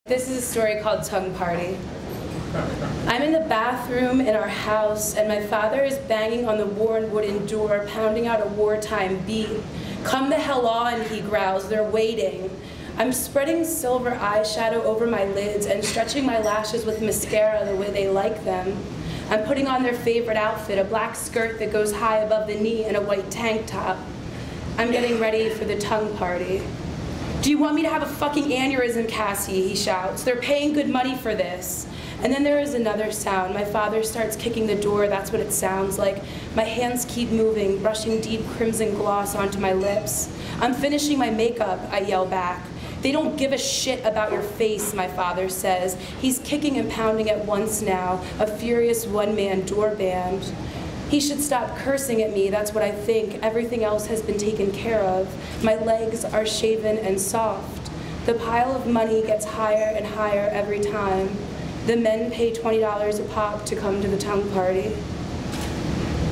This is a story called Tongue Party. I'm in the bathroom in our house, and my father is banging on the worn wooden door, pounding out a wartime beat. "Come the hell on," he growls, "they're waiting." I'm spreading silver eyeshadow over my lids and stretching my lashes with mascara the way they like them. I'm putting on their favorite outfit, a black skirt that goes high above the knee and a white tank top. I'm getting ready for the tongue party. "Do you want me to have a fucking aneurysm, Cassie?" he shouts. "They're paying good money for this." And then there is another sound. My father starts kicking the door. That's what it sounds like. My hands keep moving, brushing deep crimson gloss onto my lips. "I'm finishing my makeup," I yell back. "They don't give a shit about your face," my father says. He's kicking and pounding at once now, a furious one-man door band. He should stop cursing at me, that's what I think. Everything else has been taken care of. My legs are shaven and soft. The pile of money gets higher and higher every time. The men pay $20 a pop to come to the tongue party.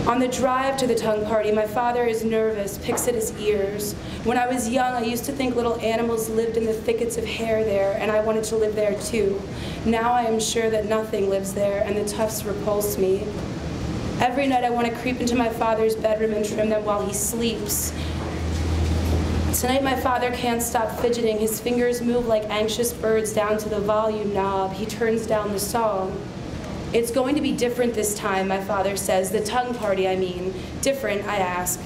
On the drive to the tongue party, my father is nervous, picks at his ears. When I was young, I used to think little animals lived in the thickets of hair there, and I wanted to live there too. Now I am sure that nothing lives there, and the tufts repulse me. Every night I want to creep into my father's bedroom and trim them while he sleeps. Tonight my father can't stop fidgeting. His fingers move like anxious birds down to the volume knob. He turns down the song. "It's going to be different this time," my father says. "The tongue party, I mean." "Different?" I ask.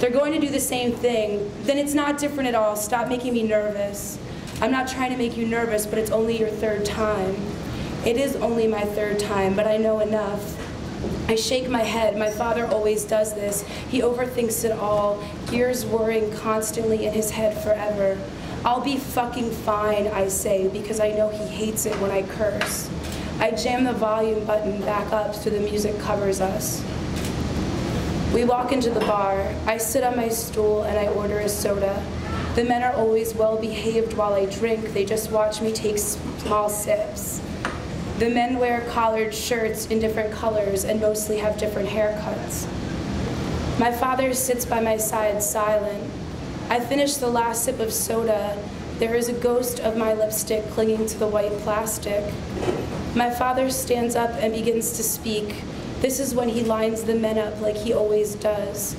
"They're going to do the same thing." "Then it's not different at all. Stop making me nervous." "I'm not trying to make you nervous, but it's only your third time." "It is only my third time, but I know enough." I shake my head. My father always does this. He overthinks it all, gears whirring constantly in his head forever. "I'll be fucking fine," I say, because I know he hates it when I curse. I jam the volume button back up so the music covers us. We walk into the bar. I sit on my stool and I order a soda. The men are always well behaved while I drink. They just watch me take small sips. The men wear collared shirts in different colors and mostly have different haircuts. My father sits by my side silent. I finish the last sip of soda. There is a ghost of my lipstick clinging to the white plastic. My father stands up and begins to speak. This is when he lines the men up like he always does.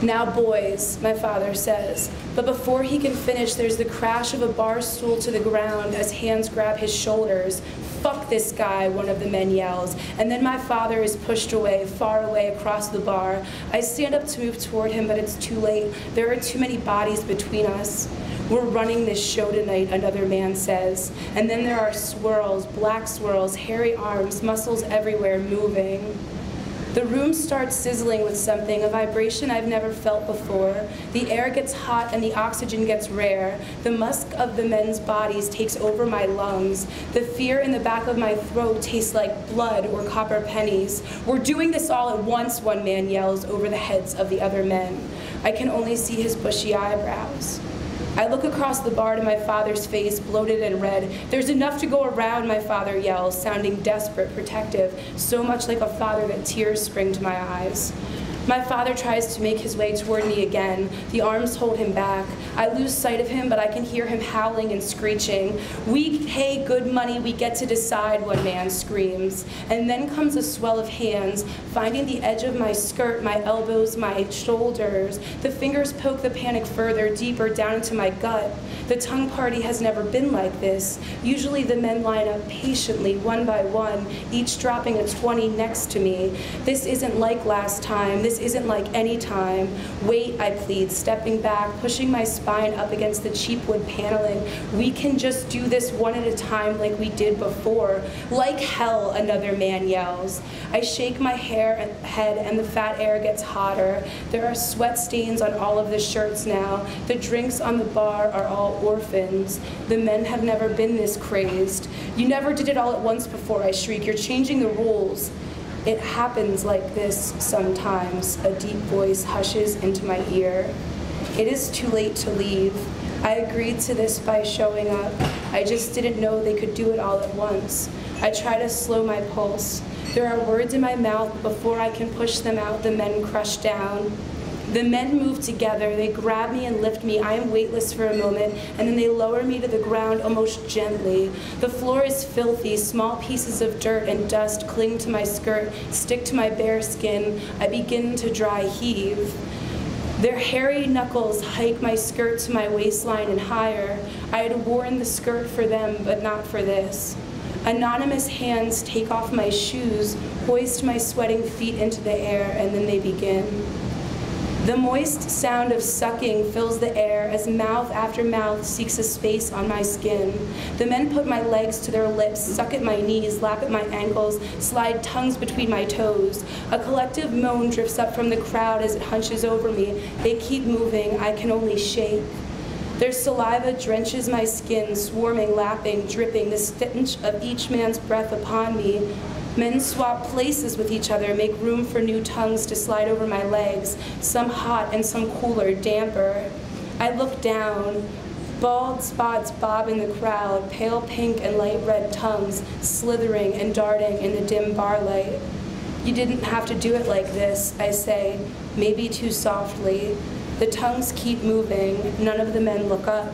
"Now boys," my father says. But before he can finish, there's the crash of a bar stool to the ground as hands grab his shoulders. "Fuck this guy," one of the men yells. And then my father is pushed away, far away across the bar. I stand up to move toward him, but it's too late. There are too many bodies between us. "We're running this show tonight," another man says. And then there are swirls, black swirls, hairy arms, muscles everywhere moving. The room starts sizzling with something, a vibration I've never felt before. The air gets hot and the oxygen gets rare. The musk of the men's bodies takes over my lungs. The fear in the back of my throat tastes like blood or copper pennies. "We're doing this all at once," one man yells over the heads of the other men. I can only see his bushy eyebrows. I look across the bar to my father's face, bloated and red. "There's enough to go around," my father yells, sounding desperate, protective, so much like a father that tears spring to my eyes. My father tries to make his way toward me again. The arms hold him back. I lose sight of him, but I can hear him howling and screeching. "We pay good money, we get to decide," one man screams. And then comes a swell of hands, finding the edge of my skirt, my elbows, my shoulders. The fingers poke the panic further, deeper down into my gut. The tongue party has never been like this. Usually the men line up patiently, one by one, each dropping a 20 next to me. This isn't like last time. This isn't like any time. "Wait," I plead, stepping back, pushing my spine up against the cheap wood paneling. "We can just do this one at a time like we did before." "Like hell," another man yells. I shake my head and the fat air gets hotter. There are sweat stains on all of the shirts now. The drinks on the bar are all orphans. The men have never been this crazed. "You never did it all at once before," I shriek. "You're changing the rules." "It happens like this sometimes," a deep voice hushes into my ear. It is too late to leave. I agreed to this by showing up. I just didn't know they could do it all at once. I try to slow my pulse. There are words in my mouth, but before I can push them out, the men crush down. The men move together, they grab me and lift me. I am weightless for a moment, and then they lower me to the ground almost gently. The floor is filthy, small pieces of dirt and dust cling to my skirt, stick to my bare skin. I begin to dry heave. Their hairy knuckles hike my skirt to my waistline and higher. I had worn the skirt for them, but not for this. Anonymous hands take off my shoes, hoist my sweating feet into the air, and then they begin. The moist sound of sucking fills the air as mouth after mouth seeks a space on my skin. The men put my legs to their lips, suck at my knees, lap at my ankles, slide tongues between my toes. A collective moan drifts up from the crowd as it hunches over me. They keep moving, I can only shake. Their saliva drenches my skin, swarming, lapping, dripping, the stench of each man's breath upon me. Men swap places with each other, make room for new tongues to slide over my legs, some hot and some cooler, damper. I look down. Bald spots bob in the crowd, pale pink and light red tongues slithering and darting in the dim bar light. You didn't have to do it like this, I say, maybe too softly. The tongues keep moving. None of the men look up.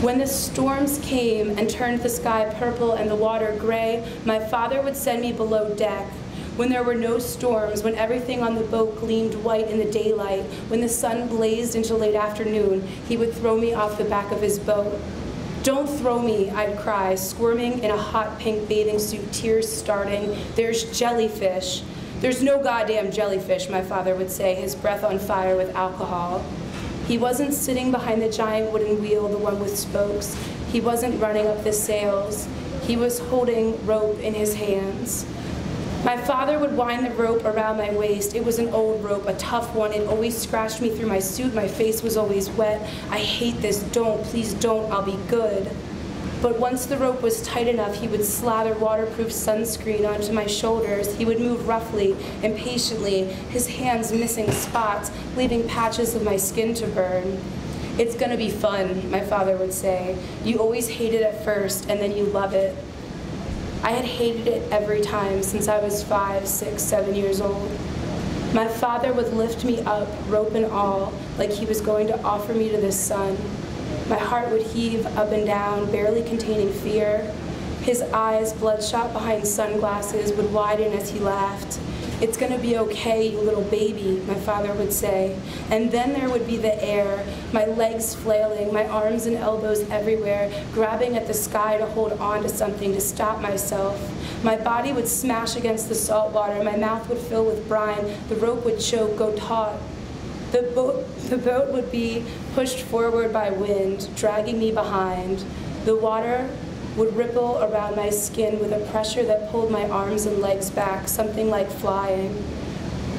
When the storms came and turned the sky purple and the water gray, my father would send me below deck. When there were no storms, when everything on the boat gleamed white in the daylight, when the sun blazed into late afternoon, he would throw me off the back of his boat. "Don't throw me," I'd cry, squirming in a hot pink bathing suit, tears starting. "There's jellyfish." "There's no goddamn jellyfish," my father would say, his breath on fire with alcohol. He wasn't sitting behind the giant wooden wheel, the one with spokes. He wasn't running up the sails. He was holding rope in his hands. My father would wind the rope around my waist. It was an old rope, a tough one. It always scratched me through my suit. My face was always wet. "I hate this. Don't, please don't. I'll be good." But once the rope was tight enough, he would slather waterproof sunscreen onto my shoulders. He would move roughly, impatiently, his hands missing spots, leaving patches of my skin to burn. "It's gonna be fun," my father would say. "You always hate it at first, and then you love it." I had hated it every time since I was 5, 6, 7 years old. My father would lift me up, rope and all, like he was going to offer me to the sun. My heart would heave up and down, barely containing fear. His eyes, bloodshot behind sunglasses, would widen as he laughed. "It's gonna be okay, you little baby," my father would say. And then there would be the air, my legs flailing, my arms and elbows everywhere, grabbing at the sky to hold on to something, to stop myself. My body would smash against the salt water, my mouth would fill with brine, the rope would choke, go taut. The boat would be pushed forward by wind, dragging me behind. The water would ripple around my skin with a pressure that pulled my arms and legs back, something like flying.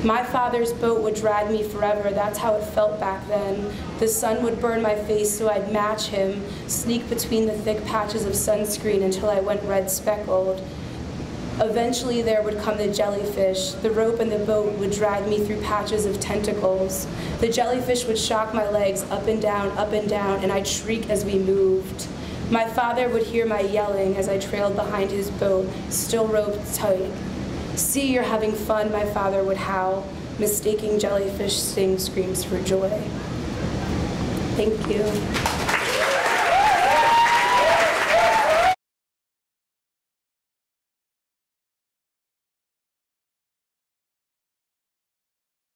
My father's boat would drag me forever. That's how it felt back then. The sun would burn my face, so I'd match him, sneak between the thick patches of sunscreen until I went red speckled. Eventually there would come the jellyfish. The rope and the boat would drag me through patches of tentacles. The jellyfish would shock my legs up and down, and I'd shriek as we moved. My father would hear my yelling as I trailed behind his boat, still roped tight. "See, you're having fun," my father would howl, mistaking jellyfish sting screams for joy. Thank you.